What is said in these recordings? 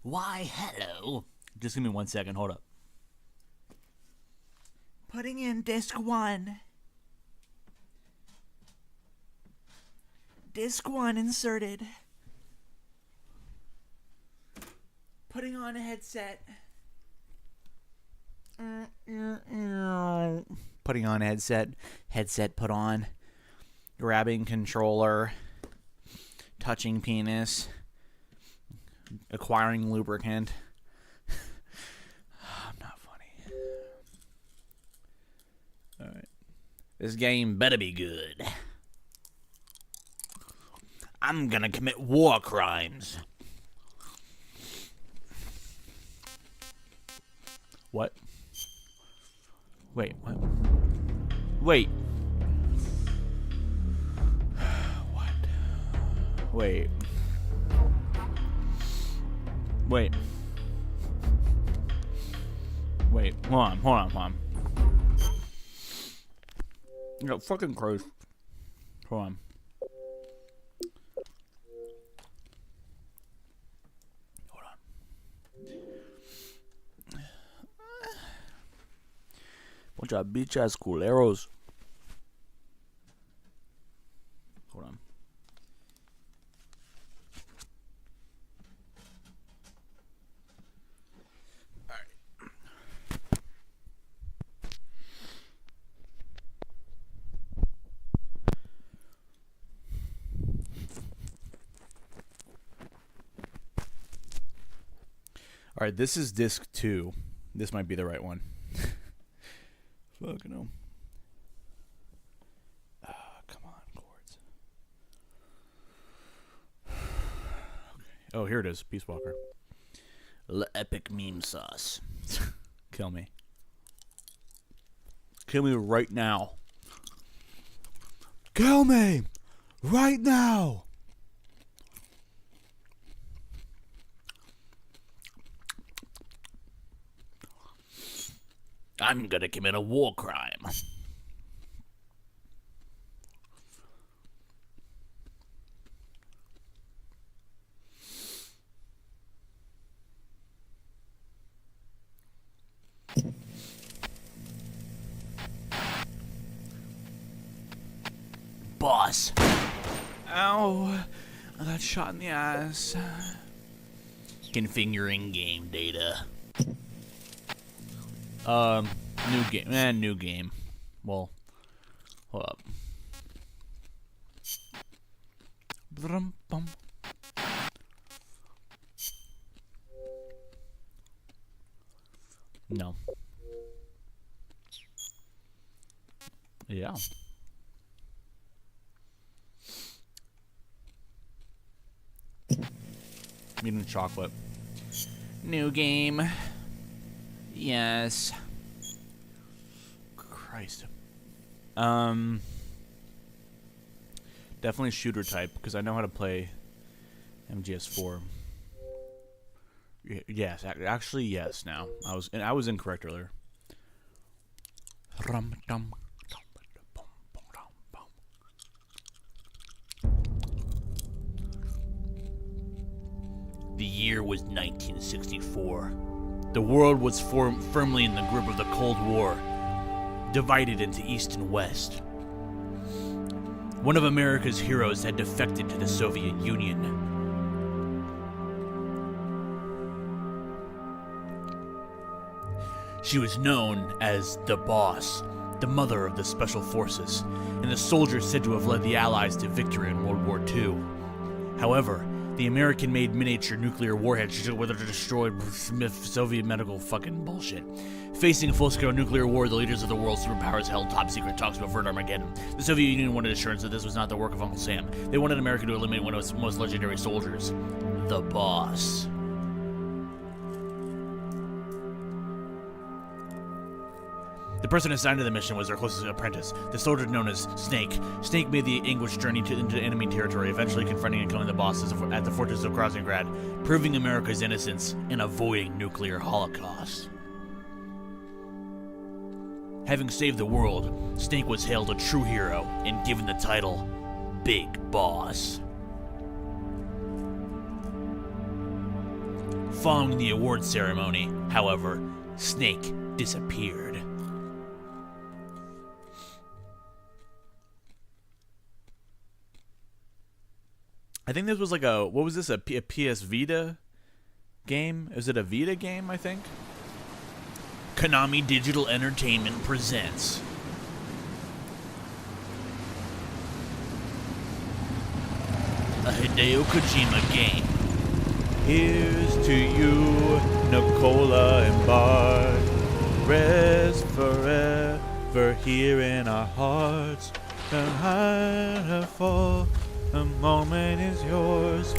Why, hello. Just give me 1 second. Hold up. Putting in disc 1. Disc 1 inserted. Putting on a headset. Putting on a headset. Headset put on. Grabbing controller. Touching penis. Acquiring lubricant. I'm not funny. Alright. This game better be good. I'm gonna commit war crimes. What? Wait, what? Wait. What? Wait. Wait. Wait. Hold on. No, fucking Christ. Hold on. Bunch of bitch ass culeros. Hold on. Alright, this is disc 2. This might be the right one. Fucking hell. Come on, chords. Okay. Oh, here it is. Peace Walker. Epic meme sauce. Kill me. Kill me right now. Kill me! Right now! I'm gonna commit a war crime. Boss. Ow. I got shot in the ass. Configuring game data. New game. Well, hold up. No. Yeah. Eating chocolate. New game. Yes. Christ. Definitely shooter type because I know how to play MGS4. Yes, actually yes. Now I was incorrect earlier. The year was 1964. The world was firmly in the grip of the Cold War, divided into East and West. One of America's heroes had defected to the Soviet Union. She was known as the Boss, the mother of the Special Forces, and the soldier said to have led the Allies to victory in World War II. However, the American-made miniature nuclear warhead should whether to destroy Soviet medical fucking bullshit. Facing a full-scale nuclear war, the leaders of the world's superpowers held top-secret talks about Fort Armageddon. The Soviet Union wanted assurance that this was not the work of Uncle Sam. They wanted America to eliminate one of its most legendary soldiers, the Boss. The person assigned to the mission was their closest apprentice, the soldier known as Snake. Snake made the anguished journey into enemy territory, eventually confronting and killing the bosses at the fortress of Krasingrad, proving America's innocence and avoiding nuclear holocaust. Having saved the world, Snake was hailed a true hero and given the title Big Boss. Following the award ceremony, however, Snake disappeared. I think this was like a PS Vita game? Is it a Vita game, I think? Konami Digital Entertainment presents a Hideo Kojima game. Here's to you, Nicola and Bart. Rest forever here in our hearts. The high fall, the moment is yours.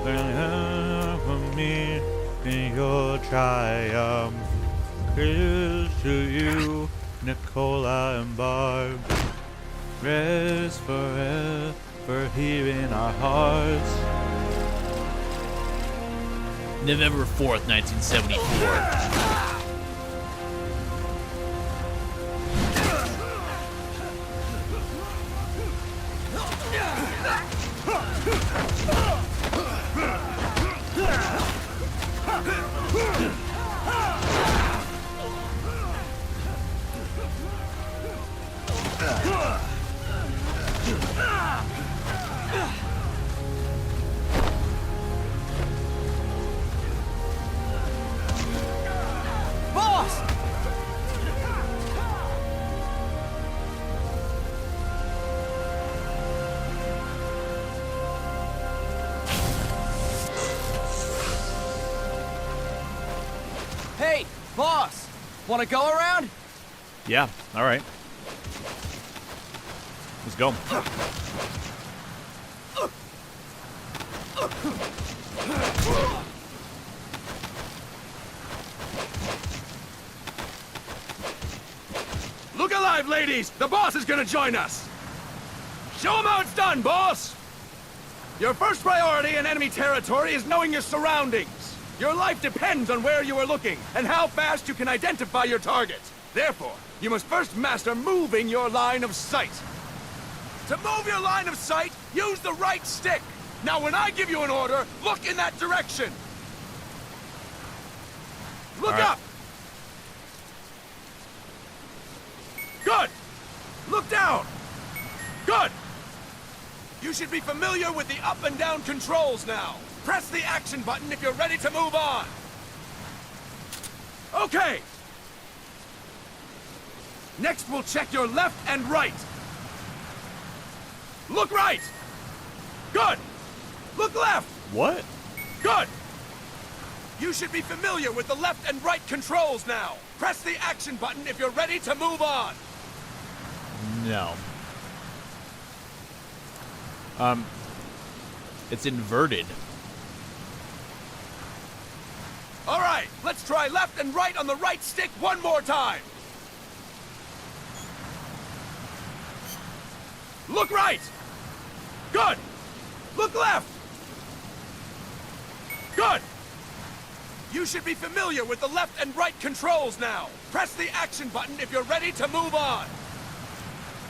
For me in your triumph. Here's to you, Nicola and Barb. Rest forever here in our hearts. November 4th, 1974. Boss! Hey, boss! Wanna go around? Yeah, alright. Let's go. Look alive, ladies! The boss is gonna join us! Show him how it's done, boss! Your first priority in enemy territory is knowing your surroundings. Your life depends on where you are looking and how fast you can identify your target. Therefore, you must first master moving your line of sight. To move your line of sight, use the right stick. Now, when I give you an order, look in that direction. Look up! Good! Look down! Good! You should be familiar with the up and down controls now. Press the action button if you're ready to move on. Okay! Next, we'll check your left and right. Look right! Good! Look left! What? Good! You should be familiar with the left and right controls now. Press the action button if you're ready to move on. No. It's inverted. All right, let's try left and right on the right stick one more time. Look right! Good! Look left! Good! You should be familiar with the left and right controls now. Press the action button if you're ready to move on.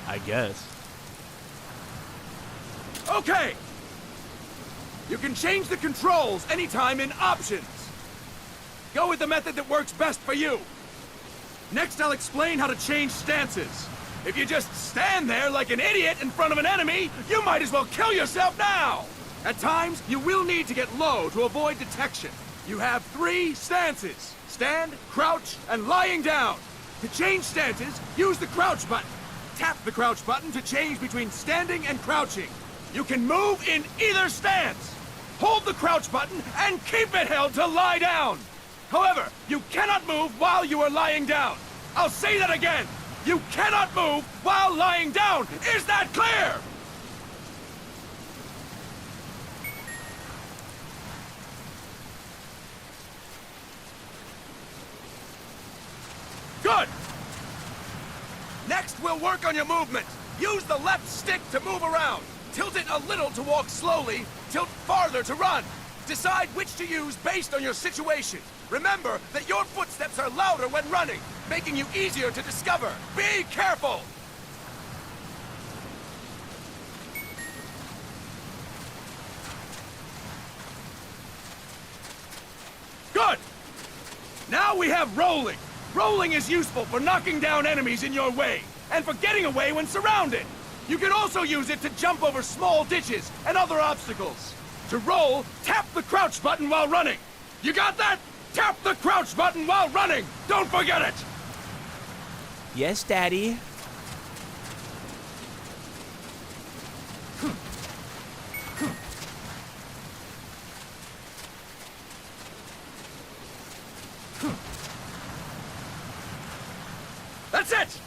I guess. Okay! You can change the controls anytime in Options. Go with the method that works best for you. Next, I'll explain how to change stances. If you just stand there like an idiot in front of an enemy, you might as well kill yourself now! At times, you will need to get low to avoid detection. You have 3 stances: stand, crouch, and lying down. To change stances, use the crouch button. Tap the crouch button to change between standing and crouching. You can move in either stance. Hold the crouch button and keep it held to lie down. However, you cannot move while you are lying down. I'll say that again. You cannot move while lying down. Is that clear? Good. Next, we'll work on your movement. Use the left stick to move around. Tilt it a little to walk slowly. Tilt farther to run. Decide which to use based on your situation. Remember that your footsteps are louder when running, making you easier to discover. Be careful! Good! Now we have rolling. Rolling is useful for knocking down enemies in your way, and for getting away when surrounded. You can also use it to jump over small ditches and other obstacles. To roll, tap the crouch button while running. You got that? Tap the crouch button while running! Don't forget it! Yes, Daddy. That's it!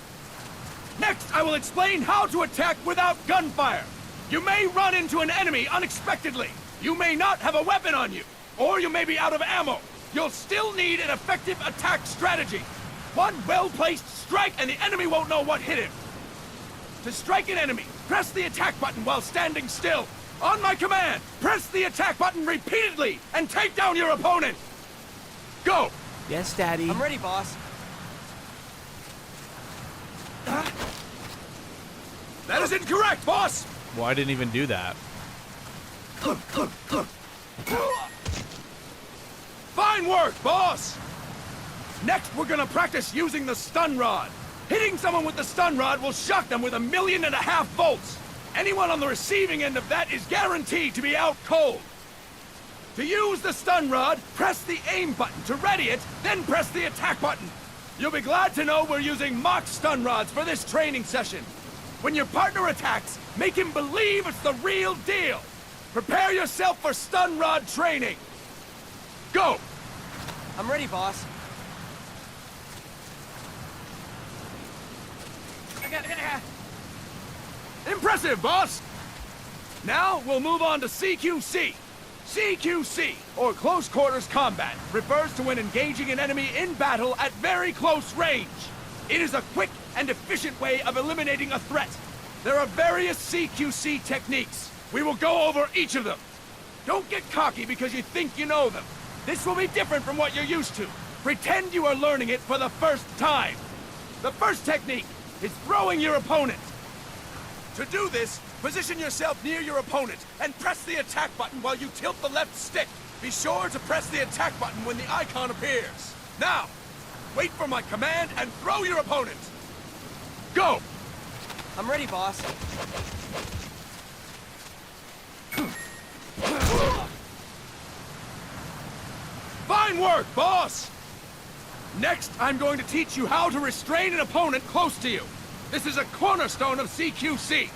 Next, I will explain how to attack without gunfire. You may run into an enemy unexpectedly. You may not have a weapon on you, or you may be out of ammo. You'll still need an effective attack strategy. One well-placed strike and the enemy won't know what hit him. To strike an enemy, press the attack button while standing still. On my command, press the attack button repeatedly and take down your opponent. Go! Yes, Daddy. I'm ready, boss. That is incorrect, boss! Well, I didn't even do that. Fine work, boss! Next, we're gonna practice using the stun rod. Hitting someone with the stun rod will shock them with 1.5 million volts. Anyone on the receiving end of that is guaranteed to be out cold. To use the stun rod, press the aim button to ready it, then press the attack button. You'll be glad to know we're using mock stun rods for this training session. When your partner attacks, make him believe it's the real deal. Prepare yourself for stun rod training. Go! I'm ready, boss. Impressive, boss! Now, we'll move on to CQC. CQC, or Close Quarters Combat, refers to when engaging an enemy in battle at very close range. It is a quick and efficient way of eliminating a threat. There are various CQC techniques. We will go over each of them. Don't get cocky because you think you know them. This will be different from what you're used to. Pretend you are learning it for the first time. The first technique is throwing your opponent. To do this, position yourself near your opponent and press the attack button while you tilt the left stick. Be sure to press the attack button when the icon appears. Now, wait for my command and throw your opponent. Go! I'm ready, boss. Fine work, boss! Next, I'm going to teach you how to restrain an opponent close to you. This is a cornerstone of CQC.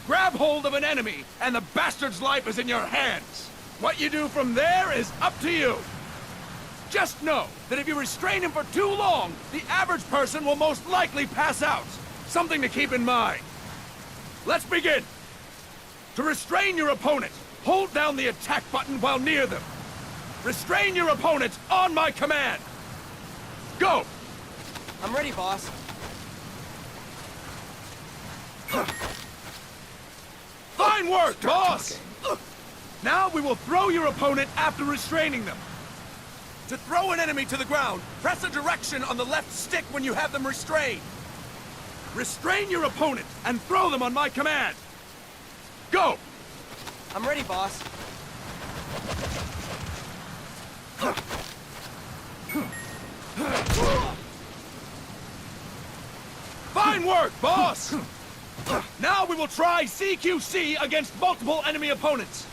Grab hold of an enemy, and the bastard's life is in your hands. What you do from there is up to you. Just know that if you restrain him for too long, the average person will most likely pass out. Something to keep in mind. Let's begin. To restrain your opponent, hold down the attack button while near them. Restrain your opponent on my command. Go! I'm ready, boss. Fine work, boss! Now we will throw your opponent after restraining them. To throw an enemy to the ground, press a direction on the left stick when you have them restrained. Restrain your opponent and throw them on my command. Go! I'm ready, boss. Fine work, boss! Now we will try CQC against multiple enemy opponents.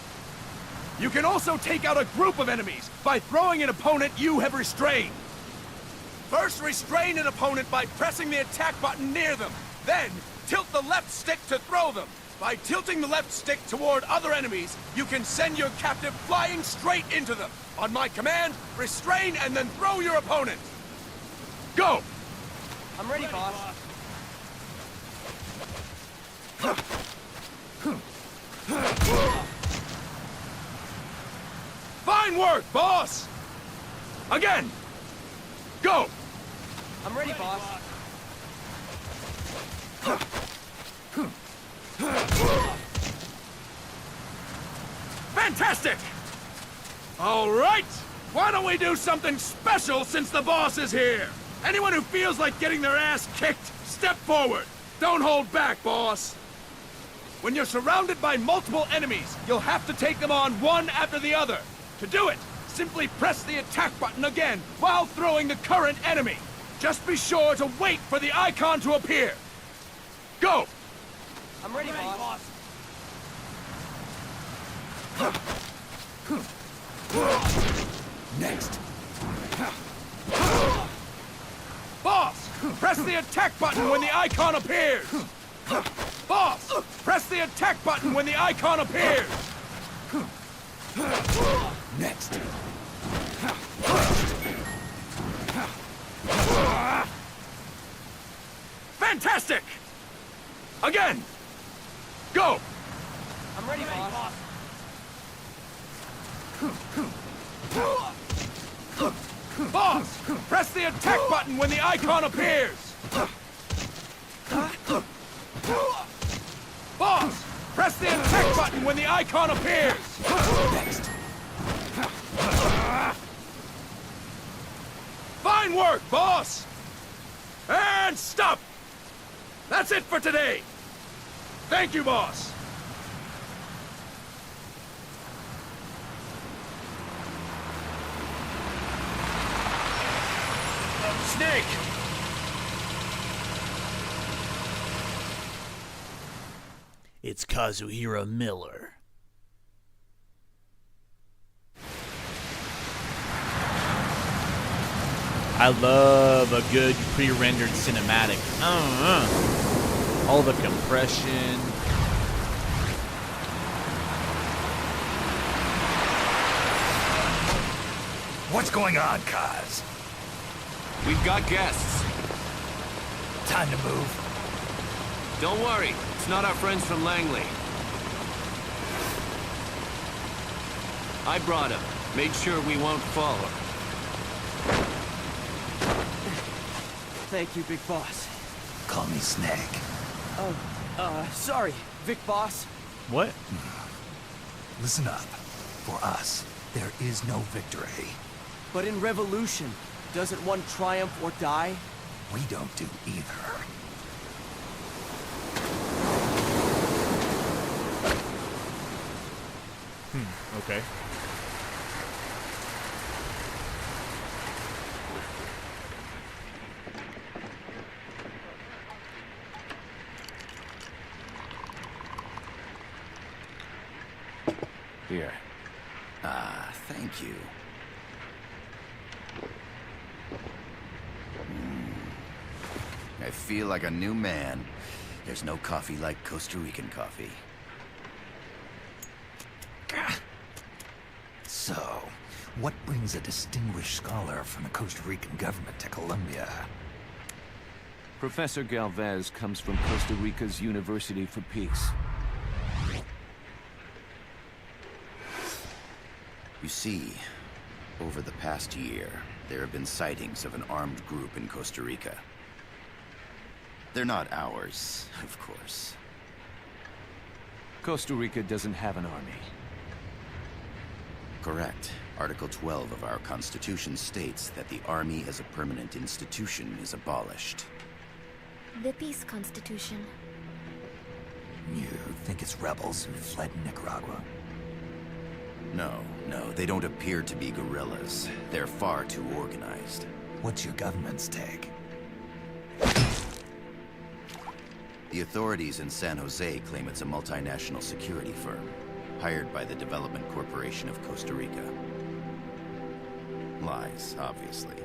You can also take out a group of enemies by throwing an opponent you have restrained. First, restrain an opponent by pressing the attack button near them. Then, tilt the left stick to throw them. By tilting the left stick toward other enemies, you can send your captive flying straight into them. On my command, restrain and then throw your opponent. Go! I'm ready, boss. Fine work, boss! Again! Go! I'm ready, boss. Fantastic! All right! Why don't we do something special since the boss is here? Anyone who feels like getting their ass kicked, step forward. Don't hold back, boss. When you're surrounded by multiple enemies, you'll have to take them on one after the other. To do it, Simply press the attack button again while throwing the current enemy. Just be sure to wait for the icon to appear. Go! I'm ready, boss. Next. Boss, press the attack button when the icon appears. Boss, press the attack button when the icon appears. Next. Fantastic! Again! Go! I'm ready, boss. Boss, press the attack button when the icon appears! Boss, press the attack button when the icon appears! Next. Fine work, boss! And stop! That's it for today! Thank you, boss! Snake! It's Kazuhira Miller. I love a good pre-rendered cinematic. All the compression. What's going on, Kaz? We've got guests. Time to move. Don't worry, it's not our friends from Langley. I brought him. Made sure we won't fall. Thank you, Big Boss. Call me Snake. Sorry, Vic Boss. What? Listen up. For us, there is no victory. But in Revolution, doesn't one triumph or die? We don't do either. Okay. Here. Ah, thank you. I feel like a new man. There's no coffee like Costa Rican coffee. So, what brings a distinguished scholar from the Costa Rican government to Colombia? Professor Galvez comes from Costa Rica's University for Peace. You see, over the past year, there have been sightings of an armed group in Costa Rica. They're not ours, of course. Costa Rica doesn't have an army. Correct. Article 12 of our Constitution states that the Army as a permanent institution is abolished. The Peace Constitution. You think it's rebels who fled Nicaragua? No, they don't appear to be guerrillas. They're far too organized. What's your government's take? The authorities in San Jose claim it's a multinational security firm, hired by the Development Corporation of Costa Rica. Lies, obviously.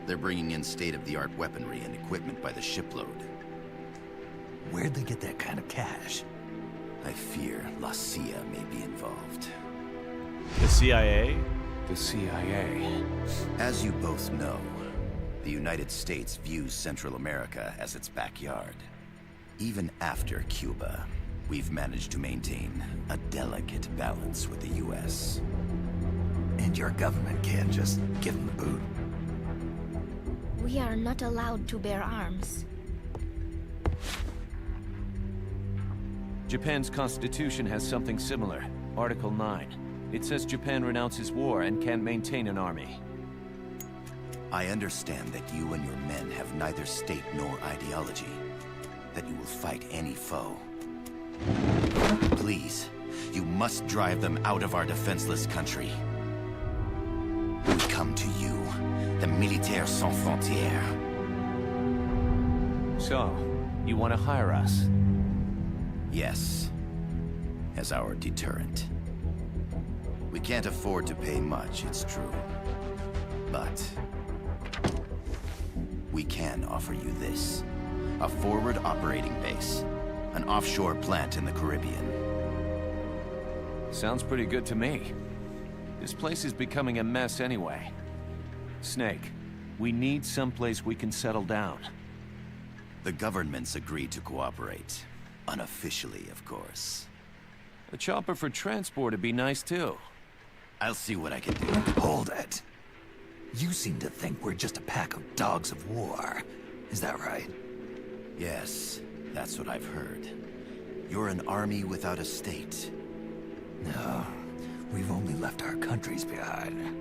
They're bringing in state-of-the-art weaponry and equipment by the shipload. Where'd they get that kind of cash? I fear La CIA may be involved. The CIA? The CIA. As you both know, the United States views Central America as its backyard. Even after Cuba, we've managed to maintain a delicate balance with the U.S. And your government can't just give them the boot? We are not allowed to bear arms. Japan's constitution has something similar. Article 9. It says Japan renounces war and can maintain an army. I understand that you and your men have neither state nor ideology. That you will fight any foe. Please, you must drive them out of our defenseless country. come to you, the Militaires Sans Frontières. So, you want to hire us? Yes, as our deterrent. We can't afford to pay much, it's true. But we can offer you this. A forward operating base. An offshore plant in the Caribbean. Sounds pretty good to me. This place is becoming a mess anyway. Snake, we need someplace we can settle down. The government's agreed to cooperate. Unofficially, of course. A chopper for transport would be nice too. I'll see what I can do. Hold it. You seem to think we're just a pack of dogs of war. Is that right? Yes, that's what I've heard. You're an army without a state. No, we've only left our countries behind.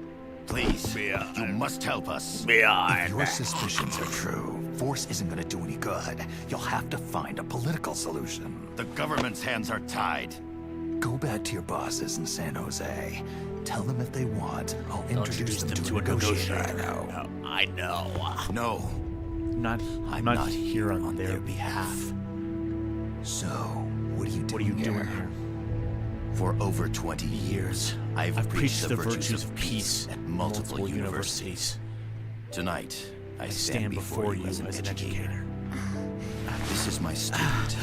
Please, you must help us. If your suspicions are true, force isn't gonna do any good. You'll have to find a political solution. The government's hands are tied. Go back to your bosses in San Jose. Tell them if they want, I'll introduce them to a negotiator I know. I know. No, I'm not here on their behalf. So, what are you doing What are you doing here? for over 20 years, I've Preach the virtues of peace at multiple universities. Tonight, I Stand before you as an educator. This is my student.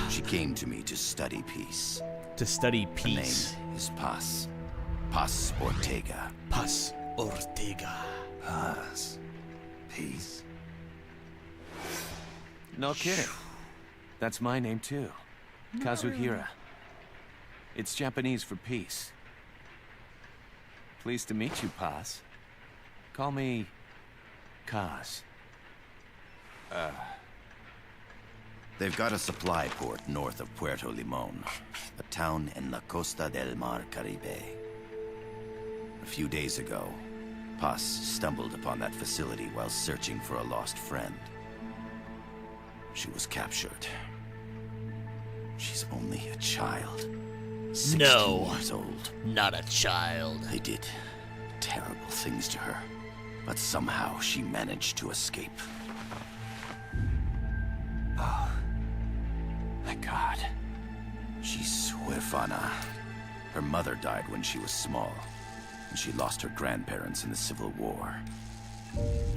She came to me to study peace. To study Her peace. name is Paz. Paz Ortega. Paz Ortega. Paz. Peace. No kidding. That's my name too. Kazuhira. It's Japanese for peace. Pleased to meet you, Paz. Call me Kaz. They've got a supply port north of Puerto Limon, a town in la Costa del Mar Caribe. A few days ago, Paz stumbled upon that facility while searching for a lost friend. She was captured. She's only a child. 16 years old. Not a child. They did terrible things to her, but somehow she managed to escape. My God. She's huérfana. Her mother died when she was small, and she lost her grandparents in the Civil War.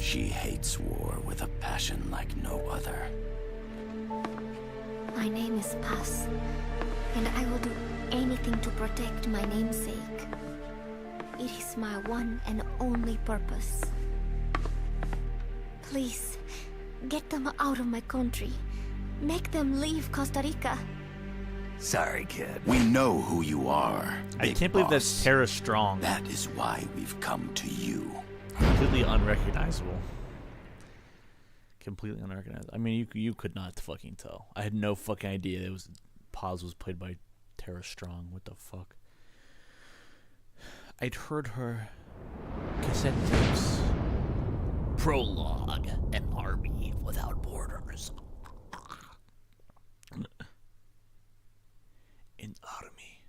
She hates war with a passion like no other. My name is Paz, and I will do anything to protect my namesake. It is my one and only purpose. Please, get them out of my country. Make them leave Costa Rica. Sorry, kid. We know who you are. I Big can't believe that's Boss. Tara Strong. That is why we've come to you. Completely unrecognizable. Completely unrecognizable. I mean, you could not fucking tell. I had no fucking idea it was Paz was played by Tara Strong. What the fuck? I'd heard her cassette tapes. Prologue: An Army Without Borders. An army.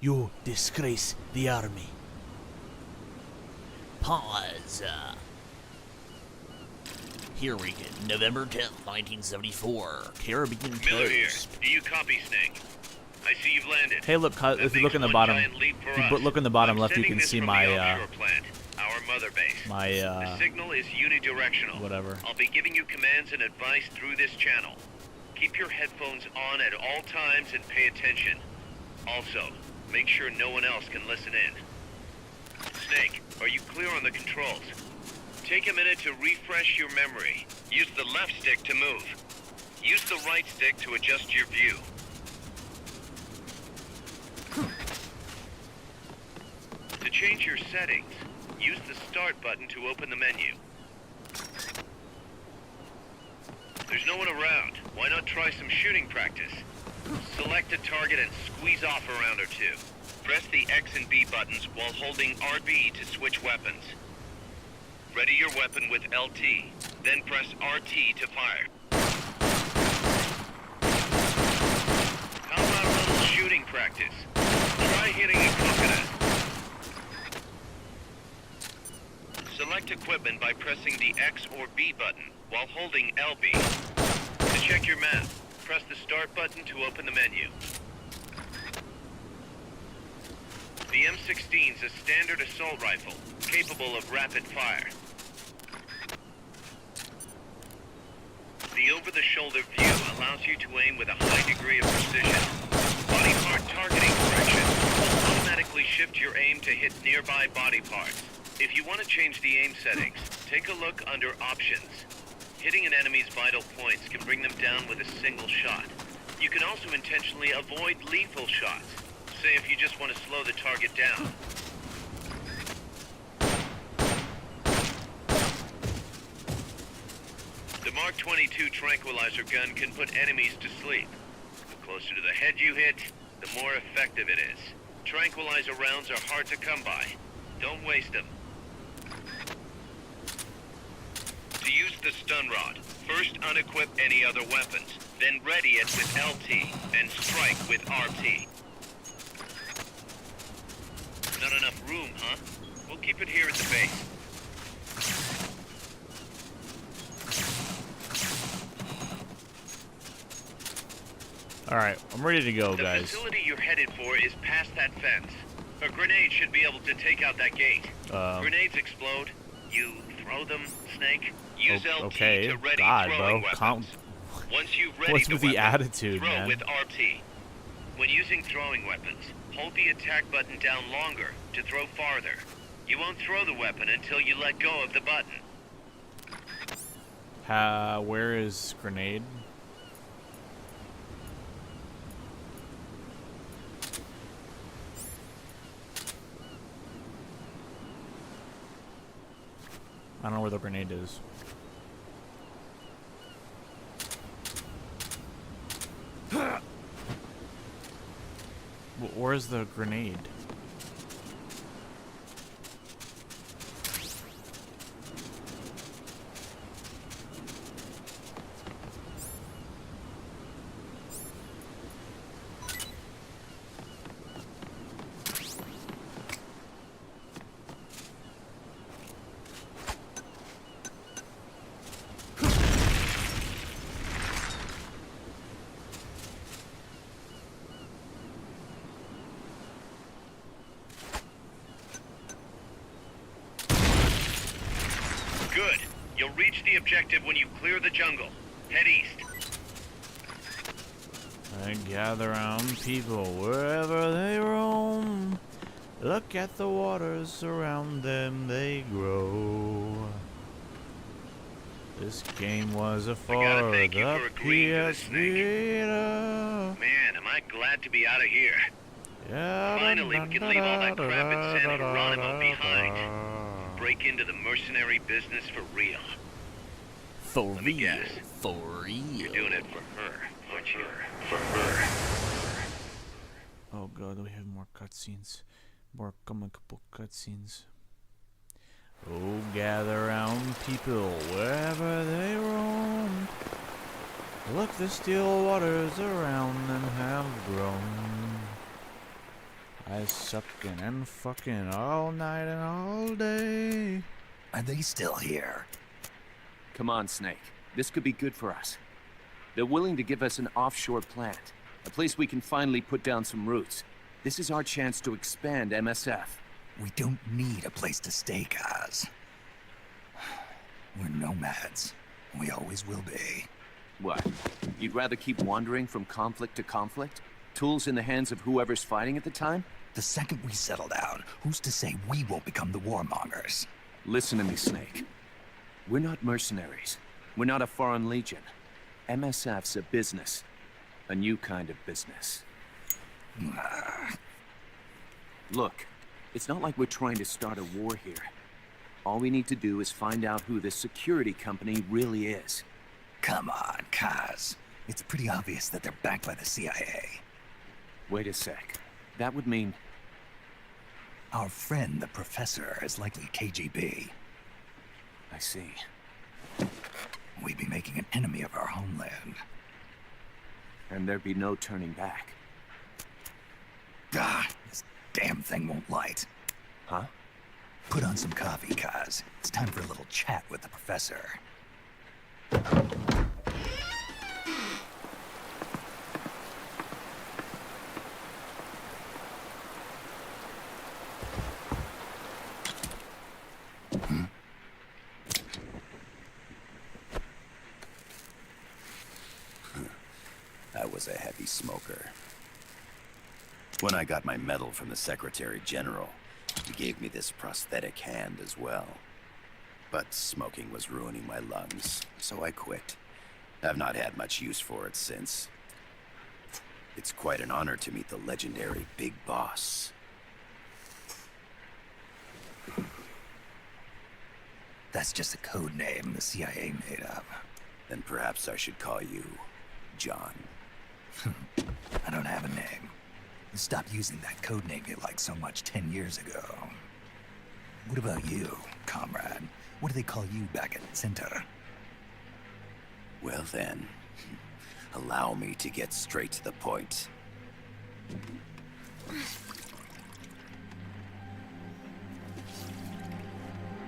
You disgrace the army. Pause. Here we go. November 10th, 1974. Caribbean Miller here. coast. Do you copy, Snake? I see you've landed. Hey, look, That if you look makes in the one bottom, giant leap for if you us. look in the bottom I'm left, you sending can this see from my, the offshore plant, our mother base. The signal is unidirectional. whatever. I'll be giving you commands and advice through this channel. Keep your headphones on at all times and pay attention. Also, make sure no one else can listen in. Snake, are you clear on the controls? Take a minute to refresh your memory. Use the left stick to move. Use the right stick to adjust your view. To change your settings, use the start button to open the menu. There's no one around. Why not try some shooting practice? Select a target and squeeze off a round or two. Press the X and B buttons while holding RB to switch weapons. Ready your weapon with LT, then press RT to fire. How about a little shooting practice? Try hitting a coconut. select equipment by pressing the X or B button while holding LB. To check your map, press the Start button to open the menu. The M16 is a standard assault rifle, capable of rapid fire. The over-the-shoulder view allows you to aim with a high degree of precision. Body part targeting correction will automatically shift your aim to hit nearby body parts. If you want to change the aim settings, take a look under Options. Hitting an enemy's vital points can bring them down with a single shot. You can also intentionally avoid lethal shots. Say if you just want to slow the target down. The Mark 22 tranquilizer gun can put enemies to sleep. The closer to the head you hit, the more effective it is. Tranquilizer rounds are hard to come by. Don't waste them. To use the stun rod, first unequip any other weapons, then ready it with LT, and strike with RT. Not enough room, huh? We'll keep it here at the base. Alright, I'm ready to go, guys. The facility you're headed for is past that fence. A grenade should be able to take out that gate. Grenades explode. You throw them, Snake. Use LT okay. to ready God, throwing bro. weapons. Once you've readied What's with the weapon, attitude, throw man? with RT. When using throwing weapons, hold the attack button down longer to throw farther. You won't throw the weapon until you let go of the button. Where is grenade? I don't know where the grenade is. Where's the grenade? Good. You'll reach the objective when you clear the jungle. Head east. I gather round people wherever they roam. Look at the waters around them, they grow. This game was a for the PS Vita. Man, am I glad to be out of here. Finally, we can leave all that crap in San Geronimo behind. Break into the mercenary business for real. For Let me real. guess. For real. You're doing it for her, aren't you? For her. Oh god, we have more cutscenes. More comic book cutscenes. Oh, gather round people wherever they roam. Look, the still waters around them have grown. I sucking and fucking all night and all day. Are they still here? Come on, Snake. This could be good for us. They're willing to give us an offshore plant. A place we can finally put down some roots. This is our chance to expand MSF. We don't need a place to stay, Kaz. We're nomads. We always will be. What? You'd rather keep wandering from conflict to conflict? Tools in the hands of whoever's fighting at the time? The second we settle down, who's to say we won't become the warmongers? Listen to me, Snake. We're not mercenaries. We're not a foreign legion. MSF's a business. A new kind of business. Look, it's not like we're trying to start a war here. All we need to do is find out who this security company really is. Come on, Kaz. It's pretty obvious that they're backed by the CIA. Wait a sec. That would mean... Our friend, the Professor, is likely KGB. I see. We'd be making an enemy of our homeland. And there'd be no turning back. Ah, this damn thing won't light. Huh? Put on some coffee, Kaz. It's time for a little chat with the professor. I was a heavy smoker. When I got my medal from the Secretary General, he gave me this prosthetic hand as well. But smoking was ruining my lungs, so I quit. I've not had much use for it since. It's quite an honor to meet the legendary Big Boss. That's just a code name the CIA made up. Then perhaps I should call you John. I don't have a name. You stopped using that code name you liked so much 10 years ago. What about you, comrade? What do they call you back at Center? Well then, allow me to get straight to the point.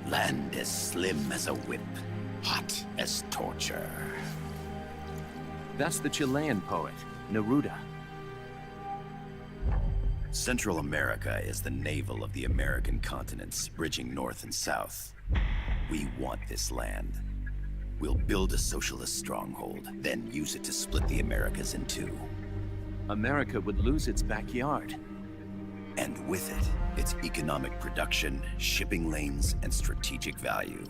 Land as slim as a whip, hot as torture. That's the Chilean poet, Neruda. Central America is the navel of the American continents, bridging north and south. We want this land. We'll build a socialist stronghold, then use it to split the Americas in two. America would lose its backyard. And with it, its economic production, shipping lanes, and strategic value.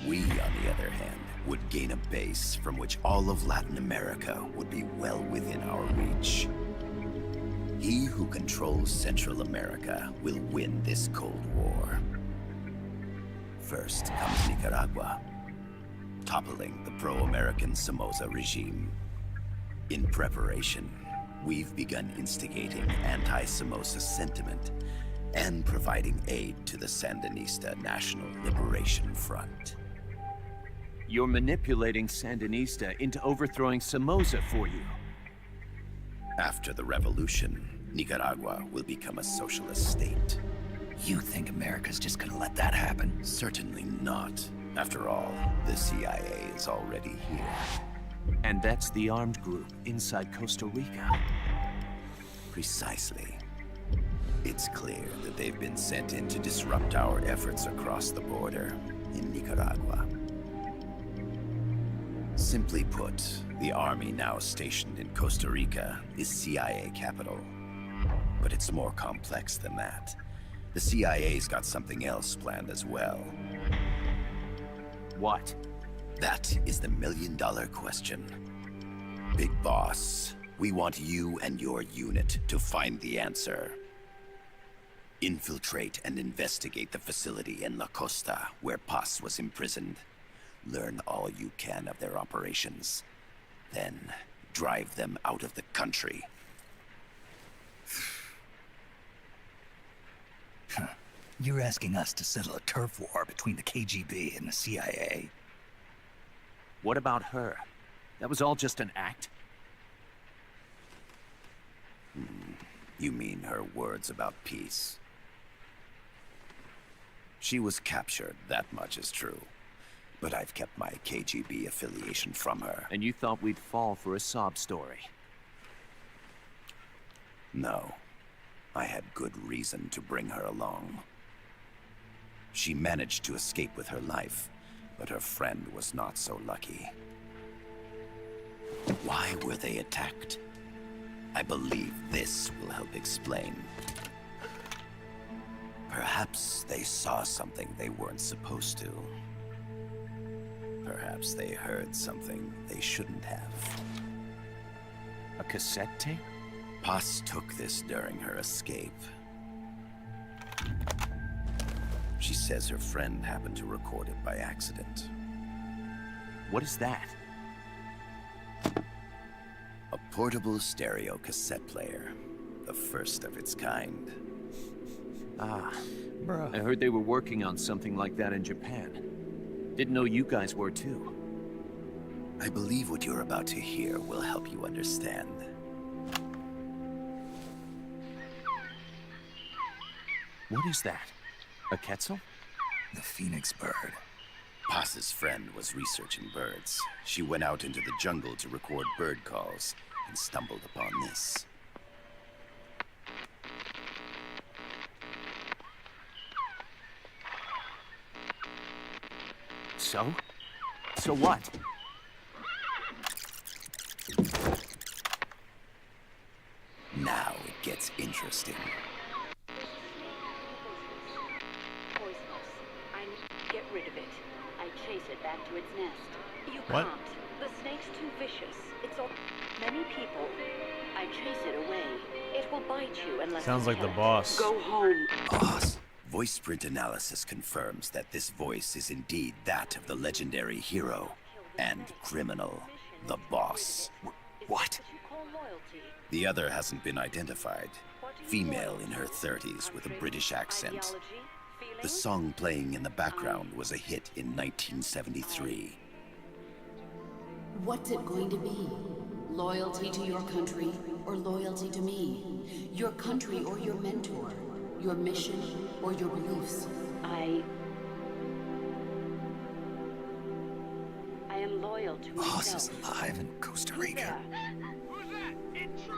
We, on the other hand, would gain a base from which all of Latin America would be well within our reach. He who controls Central America will win this Cold War. First comes Nicaragua, toppling the pro-American Somoza regime. In preparation, we've begun instigating anti-Somoza sentiment and providing aid to the Sandinista National Liberation Front. You're manipulating Sandinista into overthrowing Somoza for you. After the revolution, Nicaragua will become a socialist state. You think America's just gonna let that happen? Certainly not. After all, the CIA is already here. And that's the armed group inside Costa Rica. Precisely. It's clear that they've been sent in to disrupt our efforts across the border in Nicaragua. Simply put, the army now stationed in Costa Rica is CIA capital. But it's more complex than that. The CIA's got something else planned as well. What? That is the million-dollar question. Big Boss, we want you and your unit to find the answer. Infiltrate and investigate the facility in La Costa, where Paz was imprisoned. Learn all you can of their operations. Then, drive them out of the country. You're asking us to settle a turf war between the KGB and the CIA? What about her? That was all just an act? You mean her words about peace? She was captured, that much is true. But I've kept my KGB affiliation from her. And you thought we'd fall for a sob story? No. I had good reason to bring her along. She managed to escape with her life, but her friend was not so lucky. Why were they attacked? I believe this will help explain. Perhaps they saw something they weren't supposed to. Perhaps they heard something they shouldn't have. A cassette tape? Paz took this during her escape. She says her friend happened to record it by accident. What is that? A portable stereo cassette player. The first of its kind. Ah. Bruh. I heard they were working on something like that in Japan. Didn't know you guys were too. I believe what you're about to hear will help you understand. What is that? A Quetzal? The phoenix bird. Paz's friend was researching birds. She went out into the jungle to record bird calls and stumbled upon this. So? So what? Now it gets interesting. Poisonous. I need to get rid of it. I chase it back to its nest. You What? can't. The snake's too vicious. It's all many people. I chase it away. It will bite you unless Sounds you like the can't. boss. Go home. Boss. Voice print analysis confirms that this voice is indeed that of the legendary hero and criminal, the boss. What? You call loyalty. The other hasn't been identified. Female in her 30s with a British accent. Ideology? The Feelings? song playing in the background was a hit in 1973. What's it going to be? Loyalty to your country or loyalty to me? Your country or your mentor? Your mission or your beliefs? I am loyal to Boss myself. is alive in Costa Rica.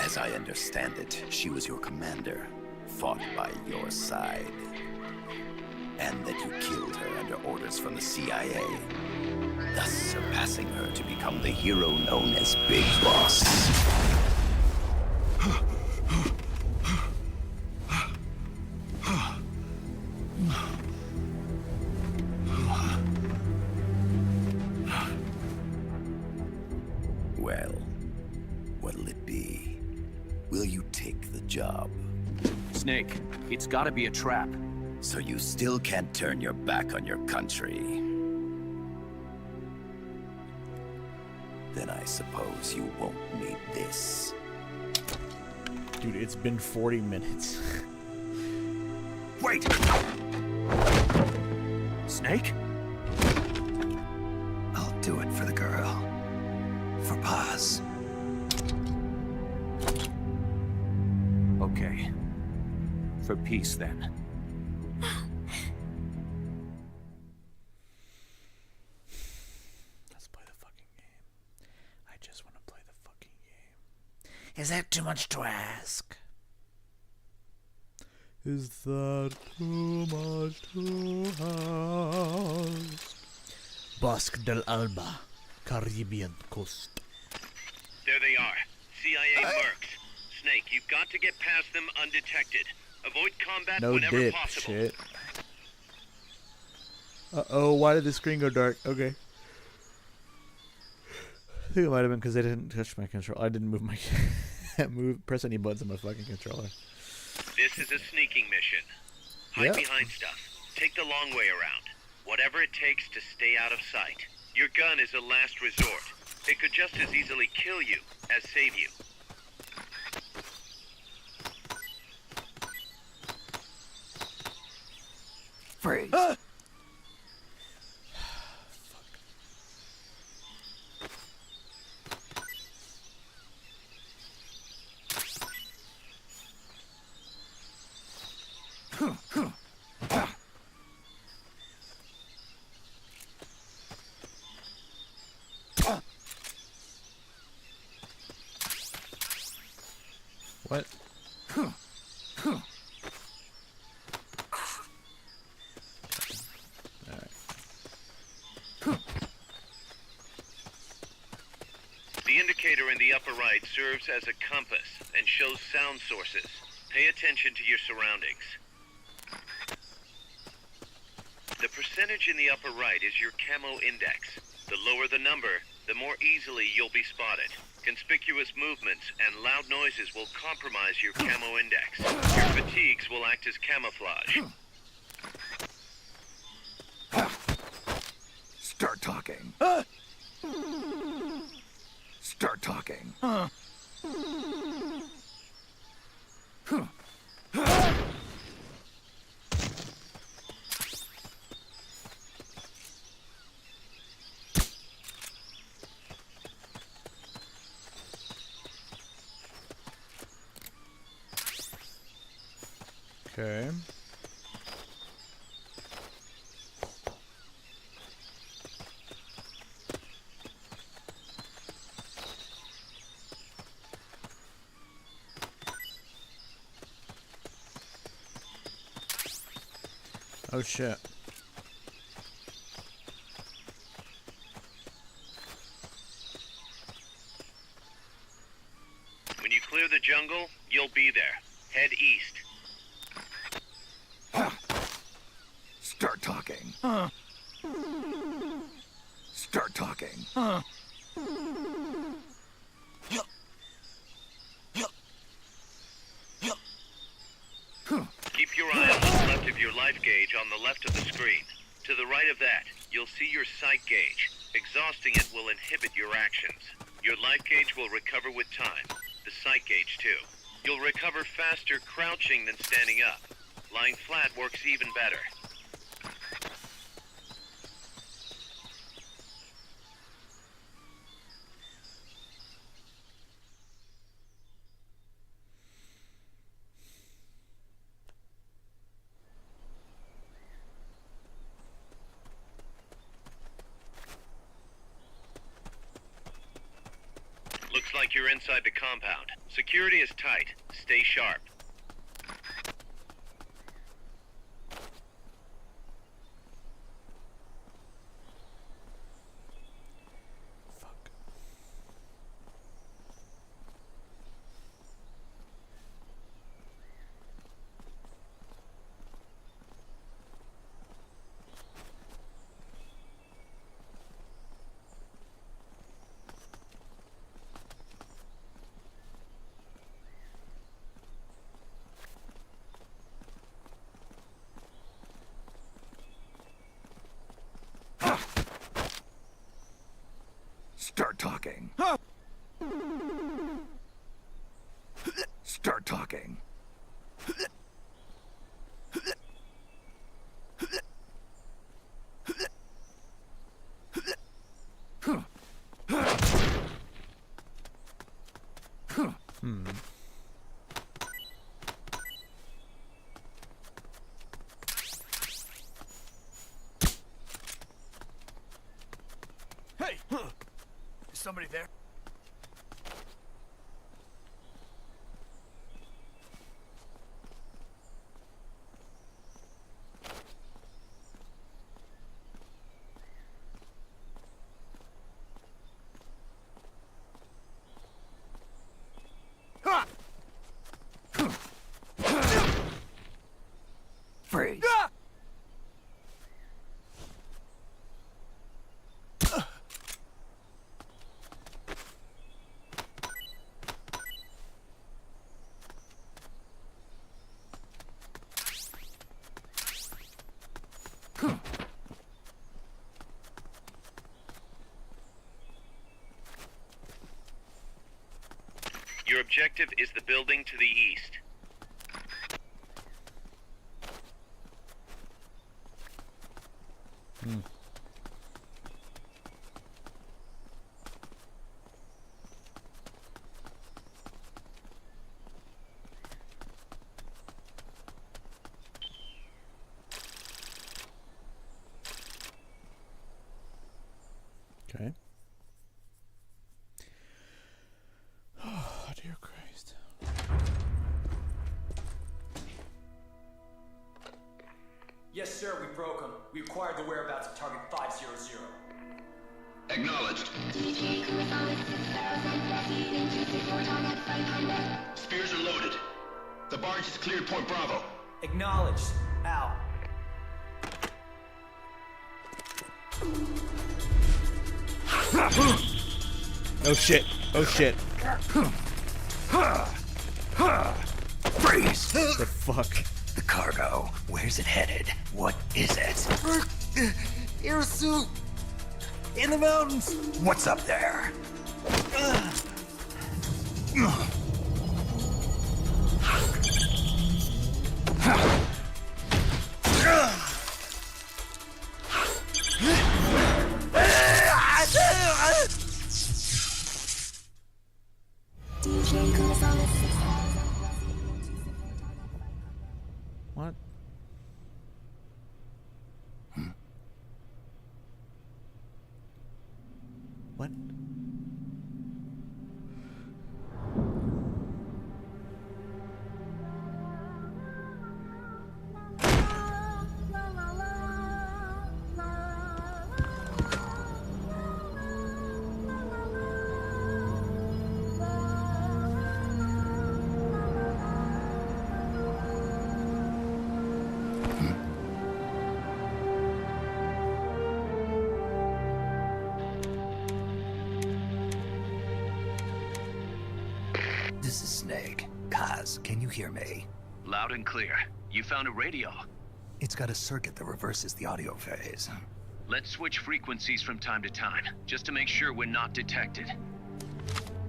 As I understand it, she was your commander, fought by your side. And that you killed her under orders from the CIA, thus surpassing her to become the hero known as Big Boss. Well, what'll it be? Will you take the job? Snake, it's gotta be a trap. So you still can't turn your back on your country? Then I suppose you won't need this. Dude, it's been 40 minutes. Wait! Snake? I'll do it for the girl. For Paz. Okay. For peace, then. Let's play the fucking game. I just want to play the fucking game. Is that too much to ask? Is that too much to ask? Bosque del Alba, Caribbean coast. There they are. CIA mercs. Snake, you've got to get past them undetected. Avoid combat No whenever dip, possible. shit. Uh-oh, why did the screen go dark? Okay. I think it might have been because I didn't touch my controller. I didn't move my... press any buttons on my fucking controller. This is a sneaking mission. Hide Yep. behind stuff. Take the long way around. Whatever it takes to stay out of sight. Your gun is a last resort. It could just as easily kill you as save you. Freeze. What? The indicator in the upper right serves as a compass and shows sound sources. Pay attention to your surroundings. The percentage in the upper right is your camo index. The lower the number, the more easily you'll be spotted. Conspicuous movements and loud noises will compromise your camo index. Your fatigues will act as camouflage. Start talking. Start talking. Okay. Oh shit. When you clear the jungle, you'll be there. Head east. Start talking. Start talking. Keep your eye on what's left of your life gauge on the left of the screen. To the right of that, you'll see your sight gauge. Exhausting it will inhibit your actions. Your life gauge will recover with time. The sight gauge, too. You'll recover faster crouching than standing up. Lying flat works even better. Looks like you're inside the compound. Security is tight. Stay sharp. Start talking. Start talking. Hey! Is somebody there? Freeze. Your objective is the building to the east. Okay. Oh, dear Christ. Yes, sir, we broke them. We acquired the whereabouts of target 500. Acknowledged. Spears are loaded. The barge has cleared Point Bravo. Acknowledged. Out. Oh shit. Oh shit. Freeze! The fuck? The cargo. Where's it headed? What is it? Air suit! In the mountains! What's up there? What? What? hear me? Loud and clear. You found a radio. It's got a circuit that reverses the audio phase. Let's switch frequencies from time to time, just to make sure we're not detected.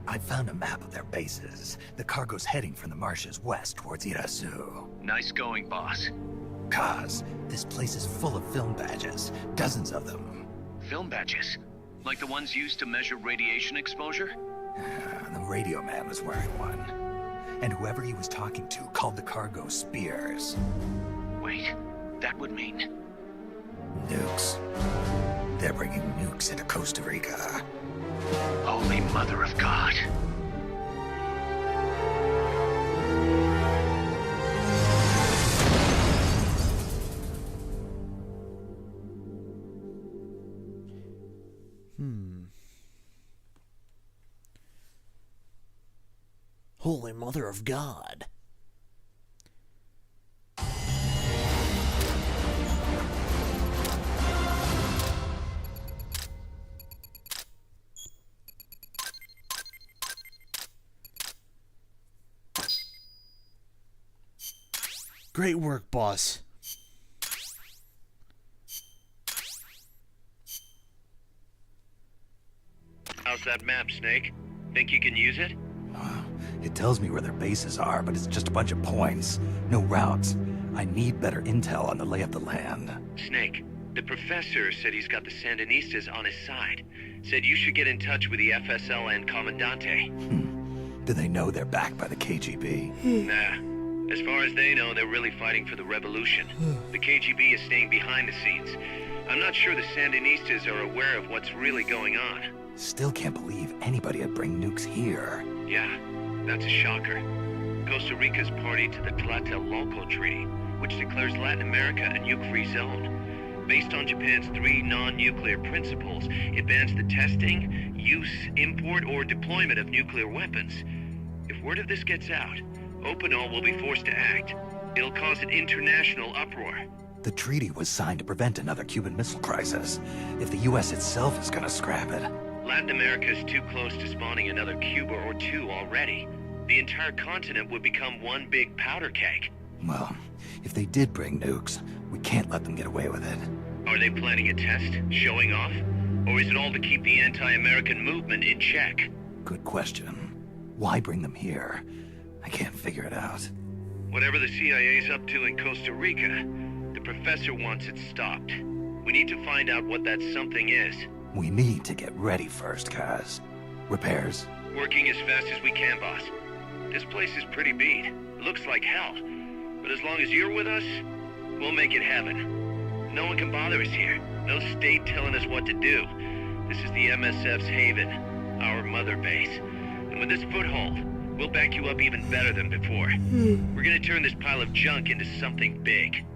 I found a map of their bases. The cargo's heading from the marshes west towards Irasu. Nice going, boss. Kaz, this place is full of film badges. Dozens of them. Film badges? Like the ones used to measure radiation exposure? The radio man was wearing one. And whoever he was talking to called the cargo Spears. Wait, that would mean... Nukes. They're bringing nukes into Costa Rica. Holy Mother of God. Holy Mother of God. Great work, boss. How's that map, Snake? Think you can use it? It tells me where their bases are, but it's just a bunch of points. No routes. I need better intel on the lay of the land. Snake, the professor said he's got the Sandinistas on his side. Said you should get in touch with the FSL and Comandante. Do they know they're backed by the KGB? Nah. As far as they know, they're really fighting for the revolution. The KGB is staying behind the scenes. I'm not sure the Sandinistas are aware of what's really going on. Still can't believe anybody would bring nukes here. Yeah, that's a shocker. Costa Rica's party to the Tlatelolco Treaty, which declares Latin America a nuke-free zone. Based on Japan's 3 non-nuclear principles, it bans the testing, use, import, or deployment of nuclear weapons. If word of this gets out, Opinol will be forced to act. It'll cause an international uproar. The treaty was signed to prevent another Cuban Missile Crisis. If the U.S. itself is gonna scrap it... Latin America is too close to spawning another Cuba or two already. The entire continent would become one big powder keg. Well, if they did bring nukes, we can't let them get away with it. Are they planning a test? Showing off? Or is it all to keep the anti-American movement in check? Good question. Why bring them here? I can't figure it out. Whatever the CIA's up to in Costa Rica, the professor wants it stopped. We need to find out what that something is. We need to get ready first, Kaz. Repairs? Working as fast as we can, boss. This place is pretty beat. It looks like hell. But as long as you're with us, we'll make it heaven. No one can bother us here. No state telling us what to do. This is the MSF's haven, our mother base. And with this foothold, we'll back you up even better than before. We're gonna turn this pile of junk into something big.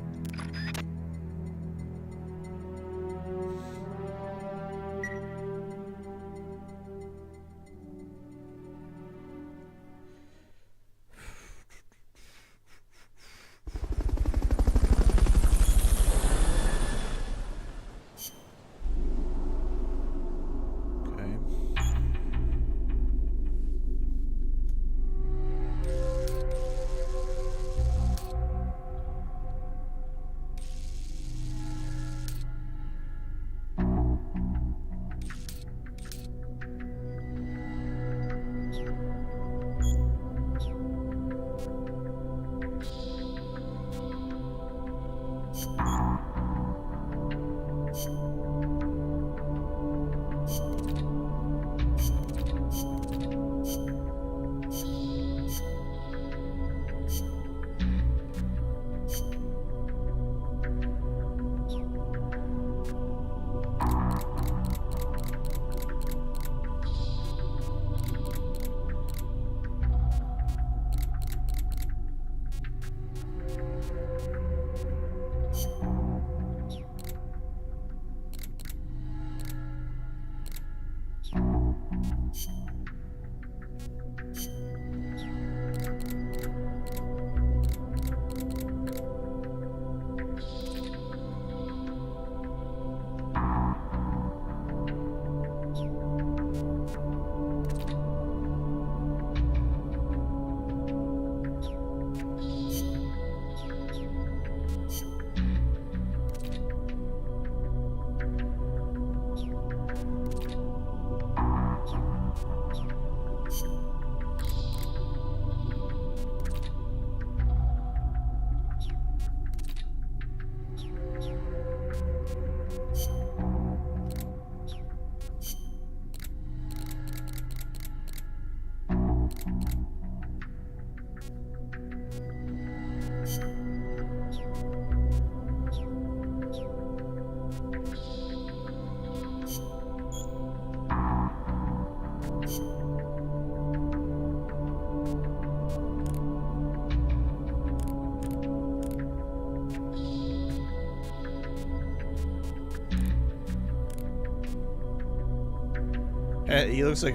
He looks like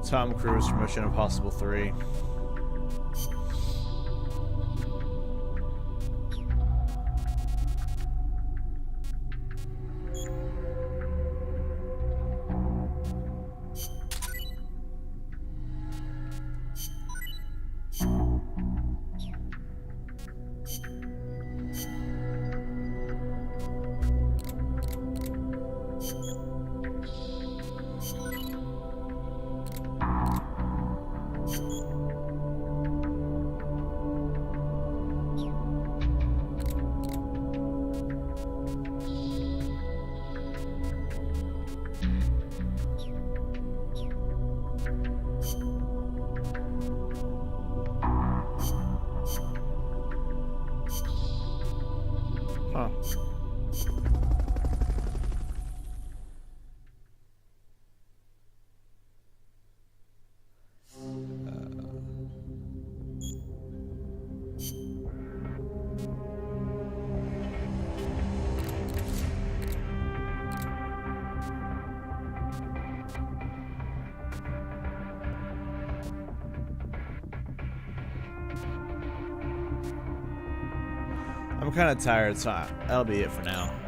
Tom Cruise from Mission Impossible 3. Huh. I'm kind of tired, so that'll be it for now.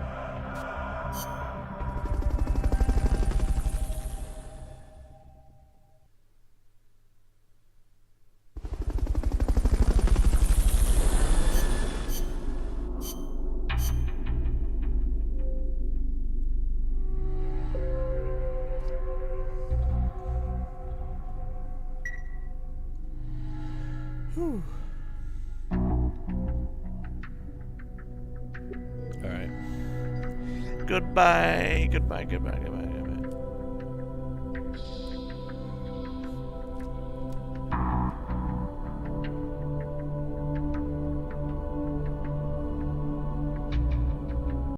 Whew. Alright. Goodbye. Goodbye, goodbye, goodbye.